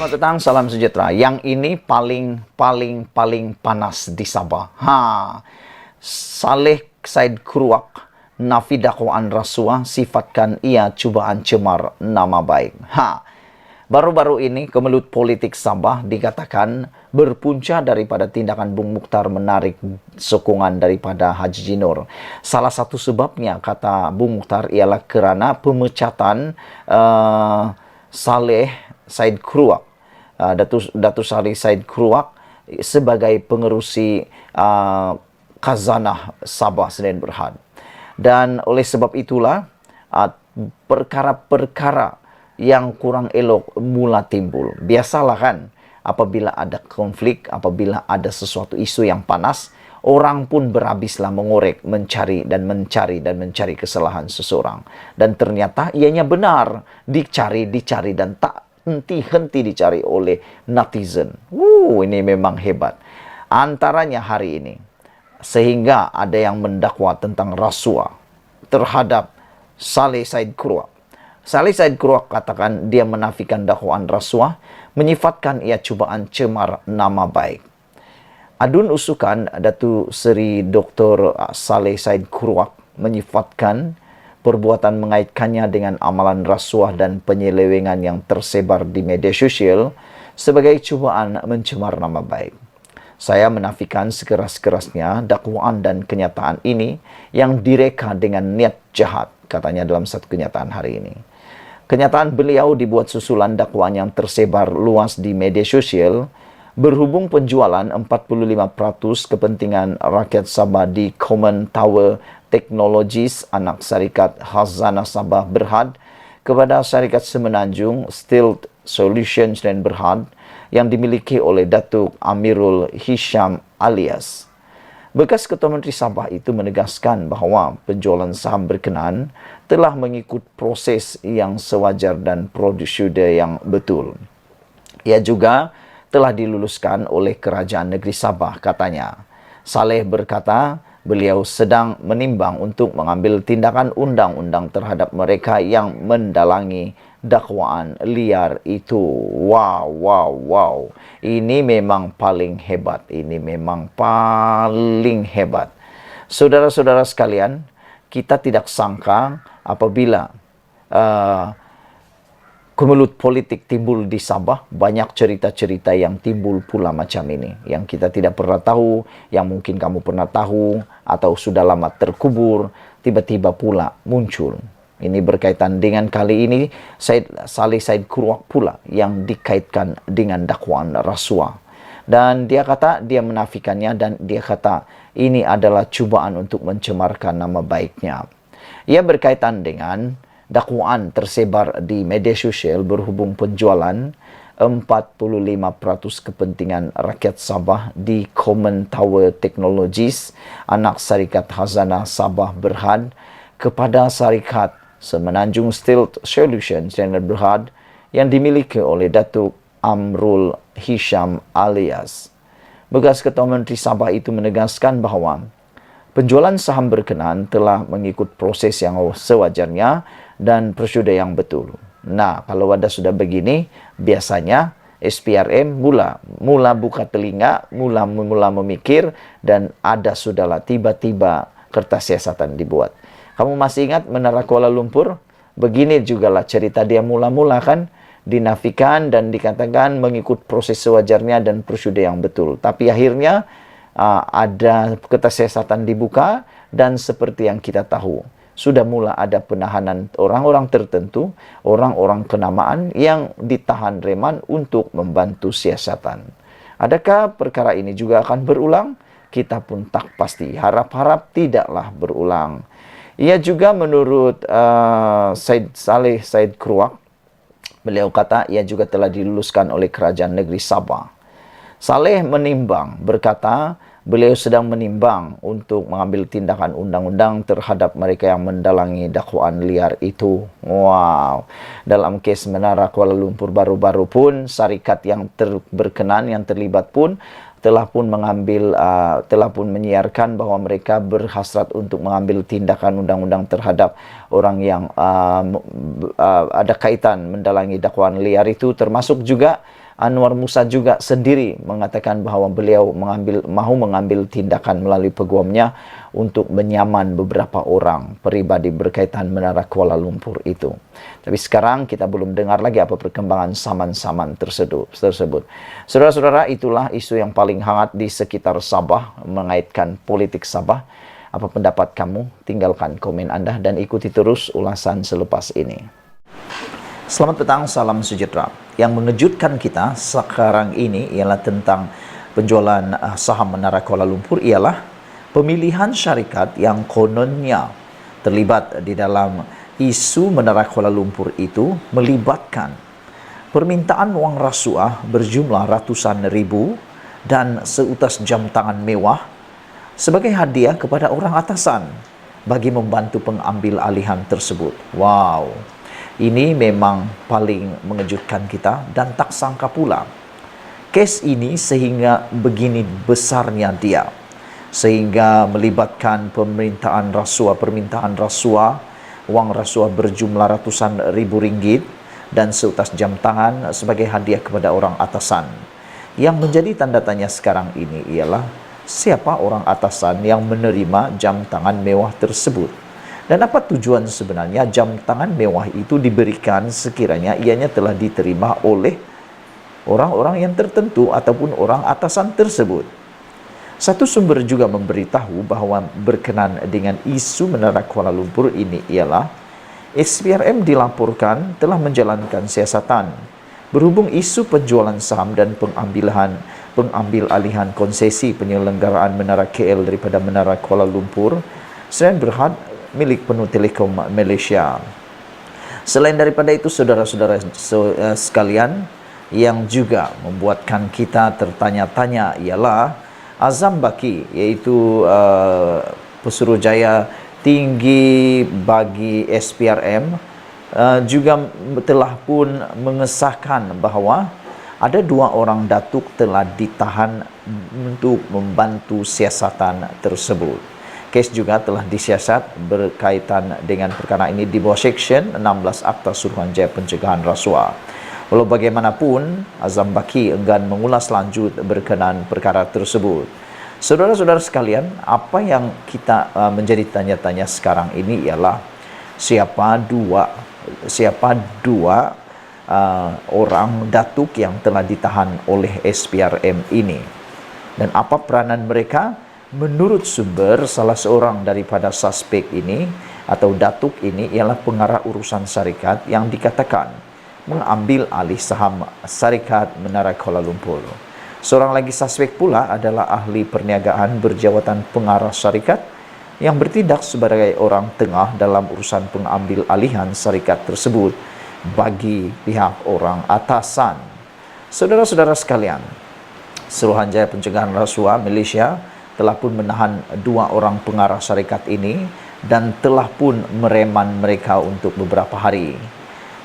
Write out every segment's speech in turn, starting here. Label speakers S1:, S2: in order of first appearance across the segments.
S1: Selamat datang, salam sejahtera. Yang ini paling panas di Sabah. Saleh Said Kruak, nafi dakwaan rasuah, sifatkan ia cubaan cemar nama baik. Baru-baru ini kemelut politik Sabah dikatakan berpunca daripada tindakan Bung Mukhtar menarik sokongan daripada Haji Jinur. Salah satu sebabnya, kata Bung Mukhtar, ialah kerana pemecatan Saleh Said Kruak, Datuk Saleh Said Kruak sebagai pengerusi Khazanah Sabah Sdn Bhd. Dan oleh sebab itulah perkara-perkara yang kurang elok mula timbul. Biasalah kan, apabila ada konflik, apabila ada sesuatu isu yang panas, orang pun berhabislah mengorek, mencari mencari kesalahan seseorang. Dan ternyata ianya benar, dicari dan tak henti-henti dicari oleh netizen. Ini memang hebat. Antaranya hari ini, sehingga ada yang mendakwa tentang rasuah terhadap Saleh Said Kruak. Saleh Said Kruak katakan dia menafikan dakwaan rasuah, menyifatkan ia cubaan cemar nama baik. Adun usukan Datuk Seri Dr. Saleh Said Kruak menyifatkan perbuatan mengaitkannya dengan amalan rasuah dan penyelewengan yang tersebar di media sosial sebagai cubaan mencemar nama baik. Saya menafikan sekeras-kerasnya dakwaan dan kenyataan ini yang direka dengan niat jahat, katanya dalam satu kenyataan hari ini. Kenyataan beliau dibuat susulan dakwaan yang tersebar luas di media sosial berhubung penjualan 45% kepentingan rakyat Sabah di Common Tower Technologies anak syarikat Khazanah Sabah Berhad kepada syarikat Semenanjung Steel Solutions dan Berhad yang dimiliki oleh Datuk Amirul Hisham alias. Bekas Ketua Menteri Sabah itu menegaskan bahawa penjualan saham berkenaan telah mengikut proses yang sewajar dan prosedur yang betul. Ia juga telah diluluskan oleh Kerajaan Negeri Sabah, katanya. Saleh berkata, beliau sedang menimbang untuk mengambil tindakan undang-undang terhadap mereka yang mendalangi dakwaan liar itu. Wow. Ini memang paling hebat. Saudara-saudara sekalian, kita tidak sangka apabila kemelut politik timbul di Sabah, banyak cerita-cerita yang timbul pula macam ini. Yang kita tidak pernah tahu, yang mungkin kamu pernah tahu, atau sudah lama terkubur, tiba-tiba pula muncul. Ini berkaitan dengan kali ini, Saleh Said Kruak pula yang dikaitkan dengan dakwaan rasuah. Dan dia kata, dia menafikannya dan dia kata, ini adalah cubaan untuk mencemarkan nama baiknya. Ia berkaitan dengan dakwaan tersebar di media sosial berhubung penjualan 45% kepentingan rakyat Sabah di Common Tower Technologies anak syarikat Khazanah Sabah Berhad kepada syarikat Semenanjung Steel Solutions dan Berhad yang dimiliki oleh Datuk Amrul Hisham alias. Bekas Ketua Menteri Sabah itu menegaskan bahawa penjualan saham berkenaan telah mengikut proses yang sewajarnya dan prosedur yang betul. Nah, kalau ada sudah begini, biasanya SPRM mula buka telinga, mula memikir, dan ada sudahlah tiba-tiba kertas siasatan dibuat. Kamu masih ingat Menara Kuala Lumpur? Begini jugalah cerita dia mula-mula kan, dinafikan dan dikatakan mengikut proses sewajarnya dan prosedur yang betul. Tapi akhirnya ada kertas siasatan dibuka dan seperti yang kita tahu, sudah mula ada penahanan orang-orang tertentu, orang-orang kenamaan yang ditahan reman untuk membantu siasatan. Adakah perkara ini juga akan berulang? Kita pun tak pasti. Harap-harap tidaklah berulang. Ia juga menurut Saleh Said Kruak, beliau kata ia juga telah diluluskan oleh Kerajaan Negeri Sabah. Saleh menimbang, berkata, beliau sedang menimbang untuk mengambil tindakan undang-undang terhadap mereka yang mendalangi dakwaan liar itu. Wow. Dalam kes Menara Kuala Lumpur baru-baru pun, syarikat yang berkenan, yang terlibat pun, telah pun menyiarkan bahawa mereka berhasrat untuk mengambil tindakan undang-undang terhadap orang yang ada kaitan mendalangi dakwaan liar itu, termasuk juga Anwar Musa juga sendiri mengatakan bahwa beliau mahu mengambil tindakan melalui peguamnya untuk menyaman beberapa orang pribadi berkaitan Menara Kuala Lumpur itu. Tapi sekarang kita belum dengar lagi apa perkembangan saman-saman tersebut. Saudara-saudara, itulah isu yang paling hangat di sekitar Sabah mengaitkan politik Sabah. Apa pendapat kamu? Tinggalkan komen Anda dan ikuti terus ulasan selepas ini. Selamat petang, salam sejahtera. Yang mengejutkan kita sekarang ini ialah tentang penjualan saham Menara Kuala Lumpur ialah pemilihan syarikat yang kononnya terlibat di dalam isu Menara Kuala Lumpur itu melibatkan permintaan wang rasuah berjumlah ratusan ribu dan seutas jam tangan mewah sebagai hadiah kepada orang atasan bagi membantu pengambil alihan tersebut. Wow. Ini memang paling mengejutkan kita dan tak sangka pula. Kes ini sehingga begini besarnya dia. Sehingga melibatkan permintaan rasuah, wang rasuah berjumlah ratusan ribu ringgit dan seutas jam tangan sebagai hadiah kepada orang atasan. Yang menjadi tanda tanya sekarang ini ialah siapa orang atasan yang menerima jam tangan mewah tersebut. Dan apa tujuan sebenarnya jam tangan mewah itu diberikan sekiranya ianya telah diterima oleh orang-orang yang tertentu ataupun orang atasan tersebut. Satu sumber juga memberitahu bahwa berkenaan dengan isu Menara Kuala Lumpur ini ialah SPRM dilaporkan telah menjalankan siasatan berhubung isu penjualan saham dan pengambil alihan konsesi penyelenggaraan Menara KL daripada Menara Kuala Lumpur Sdn Bhd milik penuh Telekom Malaysia. Selain daripada itu, saudara-saudara sekalian, yang juga membuatkan kita tertanya-tanya ialah Azam Baki, iaitu Pesuruhjaya tinggi bagi SPRM, juga telah pun mengesahkan bahawa ada 2 orang datuk telah ditahan untuk membantu siasatan tersebut. Kes juga telah disiasat berkaitan dengan perkara ini di bawah Seksyen 16 Akta Suruhanjaya Pencegahan Rasuah. Walau bagaimanapun, Azam Baki enggan mengulas lanjut berkenaan perkara tersebut. Saudara-saudara sekalian, apa yang kita menjadi tanya-tanya sekarang ini ialah siapa dua orang datuk yang telah ditahan oleh SPRM ini dan apa peranan mereka? Menurut sumber, salah seorang daripada suspek ini atau datuk ini ialah pengarah urusan syarikat yang dikatakan mengambil alih saham syarikat Menara Kuala Lumpur. Seorang lagi suspek pula adalah ahli perniagaan berjawatan pengarah syarikat yang bertindak sebagai orang tengah dalam urusan pengambil alihan syarikat tersebut bagi pihak orang atasan. Saudara-saudara sekalian, Suruhanjaya Pencegahan Rasuah Malaysia telah pun menahan 2 orang pengarah syarikat ini dan telah pun mereman mereka untuk beberapa hari.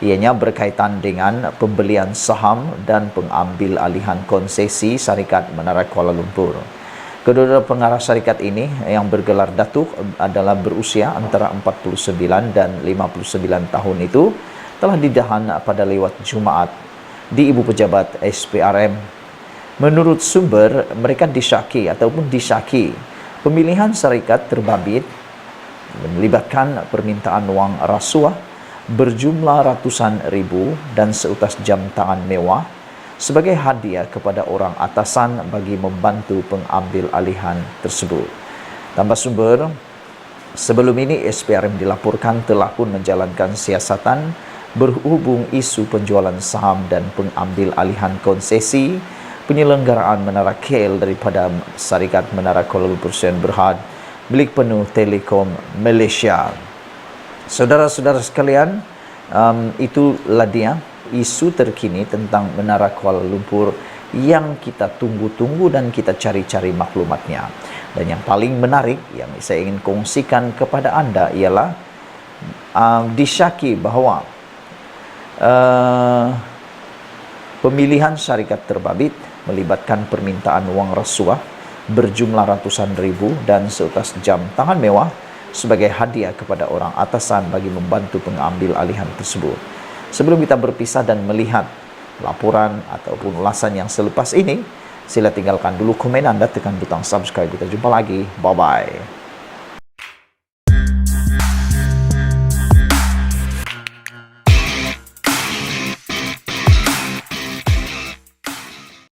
S1: Ianya berkaitan dengan pembelian saham dan pengambil alihan konsesi syarikat Menara Kuala Lumpur. Kedua-dua pengarah syarikat ini yang bergelar datuk adalah berusia antara 49 dan 59 tahun itu telah ditahan pada lewat Jumaat di Ibu Pejabat SPRM. Menurut sumber, mereka disyaki pemilihan syarikat terbabit melibatkan permintaan wang rasuah berjumlah ratusan ribu dan seutas jam tangan mewah sebagai hadiah kepada orang atasan bagi membantu pengambil alihan tersebut. Tambah sumber, sebelum ini SPRM dilaporkan telah pun menjalankan siasatan berhubung isu penjualan saham dan pengambil alihan konsesi penyelenggaraan Menara KL daripada syarikat Menara Kuala Lumpur Sdn Bhd milik penuh Telekom Malaysia. Saudara-saudara sekalian, itulah dia isu terkini tentang Menara Kuala Lumpur yang kita tunggu-tunggu dan kita cari-cari maklumatnya. Dan yang paling menarik yang saya ingin kongsikan kepada anda ialah disyaki bahawa pemilihan syarikat terbabit melibatkan permintaan wang rasuah berjumlah ratusan ribu dan seutas jam tangan mewah sebagai hadiah kepada orang atasan bagi membantu pengambil alihan tersebut. Sebelum kita berpisah dan melihat laporan ataupun ulasan yang selepas ini, sila tinggalkan dulu komen Anda, tekan butang subscribe. Kita jumpa lagi. Bye-bye.